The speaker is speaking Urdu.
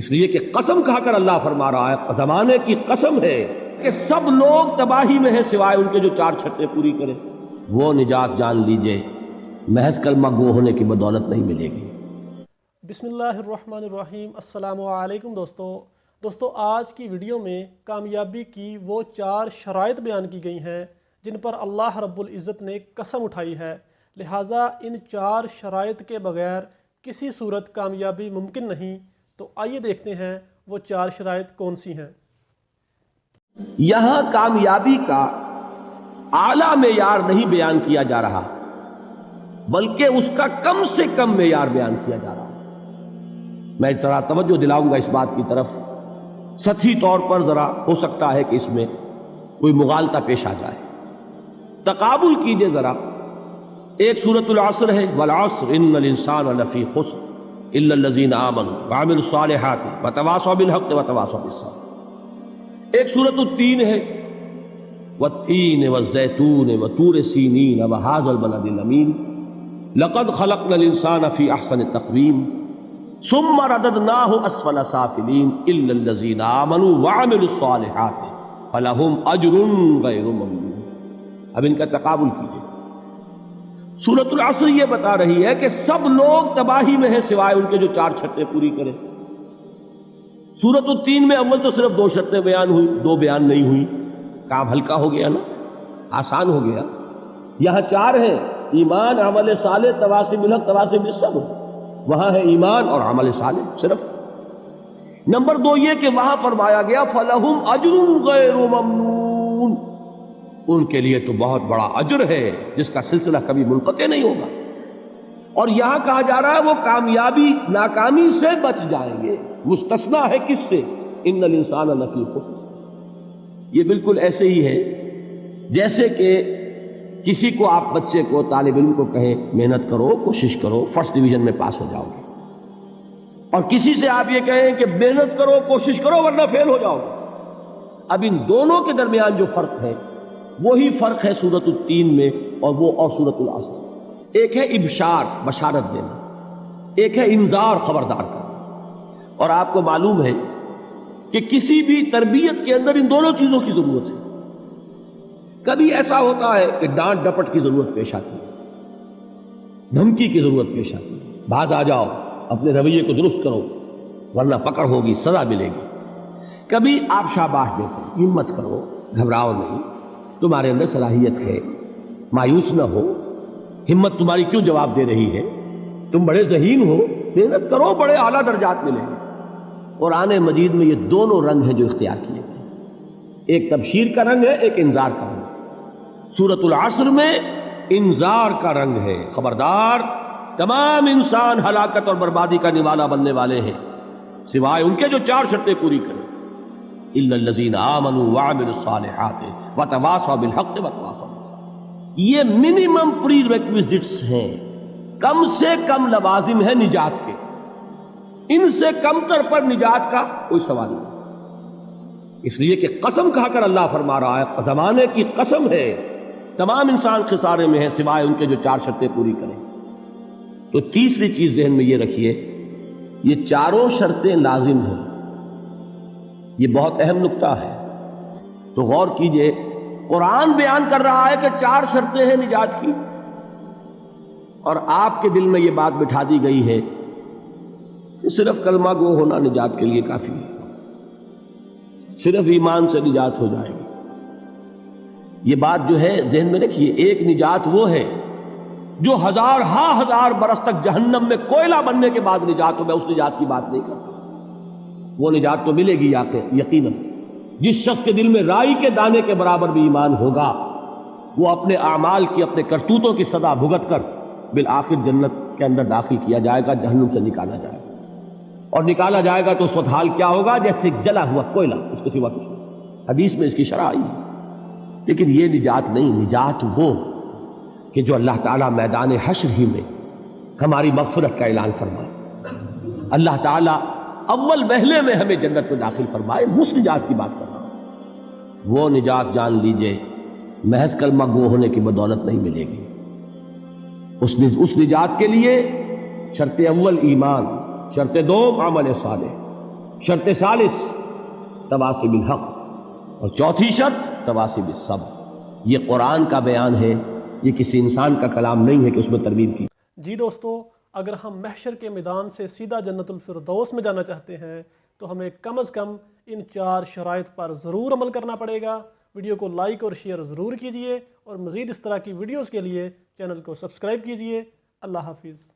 اس لیے کہ قسم کھا کر اللہ فرما رہا ہے، زمانے کی قسم ہے کہ سب لوگ تباہی میں ہیں سوائے ان کے جو 4 شرطیں پوری کریں۔ وہ نجات جان لیجئے محض کلمہ گو ہونے کی بدولت نہیں ملے گی۔ بسم اللہ الرحمن الرحیم۔ السلام علیکم دوستو آج کی ویڈیو میں کامیابی کی وہ 4 شرائط بیان کی گئی ہیں جن پر اللہ رب العزت نے قسم اٹھائی ہے، لہٰذا ان 4 شرائط کے بغیر کسی صورت کامیابی ممکن نہیں۔ تو آئیے دیکھتے ہیں وہ 4 شرائط کون سی ہیں۔ یہاں کامیابی کا اعلیٰ معیار نہیں بیان کیا جا رہا بلکہ اس کا کم سے کم معیار بیان کیا جا رہا۔ میں ذرا توجہ دلاؤں گا اس بات کی طرف، سطحی طور پر ذرا ہو سکتا ہے کہ اس میں کوئی مغالطہ پیش آ جائے۔ تقابل کیجئے ذرا، ایک سورۃ العصر ہے، والعصر ان الانسان لفی خسر الا الذین آمنوا وعملوا الصالحات وتواصوا بالحق وتواصوا بالصبر۔ ایک سورۃ التین ہے، والتین والزیتون وطور سینین وہذا البلد الامین لقد خلقنا الانسان فی احسن تقویم ثم رددناہ اسفل سافلین الا الذین آمنوا وعملوا الصالحات فلہم اجر غیر ممنون۔ اب ان کا تقابل کیجئے۔ سورۃ العصر یہ بتا رہی ہے کہ سب لوگ تباہی میں ہیں سوائے ان کے جو 4 شرطیں پوری کریں۔ سورۃ التین میں اول تو صرف 2 شرطیں بیان ہوئی، 2 بیان نہیں ہوئی، کام ہلکا ہو گیا نا، آسان ہو گیا۔ یہاں 4 ہیں، ایمان، عمل صالح، تواصی بالحق، تواصی بالصبر۔ وہاں ہے ایمان اور عمل صالح صرف۔ نمبر 2 یہ کہ وہاں فرمایا گیا فَلَهُمْ أَجْرٌ غَيْرُ مَمْنُونَ، ان کے لیے تو بہت بڑا اجر ہے جس کا سلسلہ کبھی منقطع نہیں ہوگا۔ اور یہاں کہا جا رہا ہے وہ کامیابی ناکامی سے بچ جائیں گے۔ مستثنیٰ ہے کس سے؟ ان الانسان لفی خسر۔ یہ بالکل ایسے ہی ہے جیسے کہ کسی کو آپ بچے کو، طالب علم کو کہیں محنت کرو، کوشش کرو، فرسٹ ڈویژن میں پاس ہو جاؤ گے، اور کسی سے آپ یہ کہیں کہ محنت کرو، کوشش کرو ورنہ فیل ہو جاؤ گے۔ اب ان دونوں کے درمیان جو فرق ہے وہی فرق ہے سورۃ التین میں اور سورۃ العصر۔ ایک ہے ابشار، بشارت دینا، ایک ہے انذار، خبردار کرنا۔ اور آپ کو معلوم ہے کہ کسی بھی تربیت کے اندر ان دونوں چیزوں کی ضرورت ہے۔ کبھی ایسا ہوتا ہے کہ ڈانٹ ڈپٹ کی ضرورت پیش آتی ہے، دھمکی کی ضرورت پیش آتی ہے، باز آ جاؤ، اپنے رویے کو درست کرو ورنہ پکڑ ہوگی، سزا ملے گی۔ کبھی آپ شاباش دیتے ہیں، ہمت کرو، گھبراؤ نہیں، تمہارے اندر صلاحیت ہے، مایوس نہ ہو، ہمت تمہاری کیوں جواب دے رہی ہے، تم بڑے ذہین ہو، محنت کرو، بڑے اعلیٰ درجات ملیں گے۔ قرآن مجید میں یہ دونوں رنگ ہیں جو اختیار کیے گئے، ایک تبشیر کا رنگ ہے، ایک انذار کا رنگ۔ سورۃ العصر میں انذار کا رنگ ہے، خبردار، تمام انسان ہلاکت اور بربادی کا نوالا بننے والے ہیں سوائے ان کے جو 4 شرطیں پوری کریں، الا الذین آمنوا وعملوا الصالحات وتواصوا بالحق وتواصوا بالصبر۔ یہ منیمم پری ریکویزٹس ہیں، کم سے کم لوازم ہیں نجات کے، ان سے کم تر پر نجات کا کوئی سوال نہیں۔ اس لیے کہ قسم کھا کر اللہ فرما رہا ہے، زمانے کی قسم ہے، تمام انسان خسارے میں ہیں سوائے ان کے جو 4 شرطیں پوری کریں۔ تو تیسری چیز ذہن میں یہ رکھیے، یہ 4 شرطیں لازم ہیں، یہ بہت اہم نکتہ ہے۔ تو غور کیجئے، قرآن بیان کر رہا ہے کہ 4 شرطیں ہیں نجات کی، اور آپ کے دل میں یہ بات بٹھا دی گئی ہے کہ صرف کلمہ گو ہونا نجات کے لیے کافی ہے، صرف ایمان سے نجات ہو جائے گی۔ یہ بات جو ہے ذہن میں رکھیے، ایک نجات وہ ہے جو ہزار برس تک جہنم میں کوئلہ بننے کے بعد نجات ہو، میں اس نجات کی بات نہیں کرتا۔ وہ نجات تو ملے گی یقیناً۔ جس شخص کے دل میں رائی کے دانے کے برابر بھی ایمان ہوگا، وہ اپنے اعمال کی، اپنے کرتوتوں کی سزا بھگت کر بالآخر جنت کے اندر داخل کیا جائے گا، جہنم سے نکالا جائے گا۔ اور نکالا جائے گا تو اس وقت حال کیا ہوگا؟ جیسے جلا ہوا کوئلہ، اس کے سوا کچھ نہیں۔ حدیث میں اس کی شرح آئی ہے۔ لیکن یہ نجات نہیں، نجات وہ کہ جو اللہ تعالیٰ میدان حشر ہی میں ہماری مغفرت کا اعلان فرمائے، اللہ تعالیٰ اول وہلے میں ہمیں جنت میں داخل فرمائے، اس نجات کی بات کر رہا ہوں۔ وہ نجات جان لیجئے محض کلمہ گو ہونے کی بدولت نہیں ملے گی۔ اس نجات کے لیے شرط اول ایمان، شرط دو عمل صالح، شرط ثالث تواصی بالحق، اور چوتھی شرط تواصی بالصبر۔ یہ قرآن کا بیان ہے، یہ کسی انسان کا کلام نہیں ہے کہ اس میں ترمیم کی۔ جی دوستو، اگر ہم محشر کے میدان سے سیدھا جنت الفردوس میں جانا چاہتے ہیں تو ہمیں کم از کم ان 4 شرائط پر ضرور عمل کرنا پڑے گا۔ ویڈیو کو لائک اور شیئر ضرور کیجئے، اور مزید اس طرح کی ویڈیوز کے لیے چینل کو سبسکرائب کیجئے۔ اللہ حافظ۔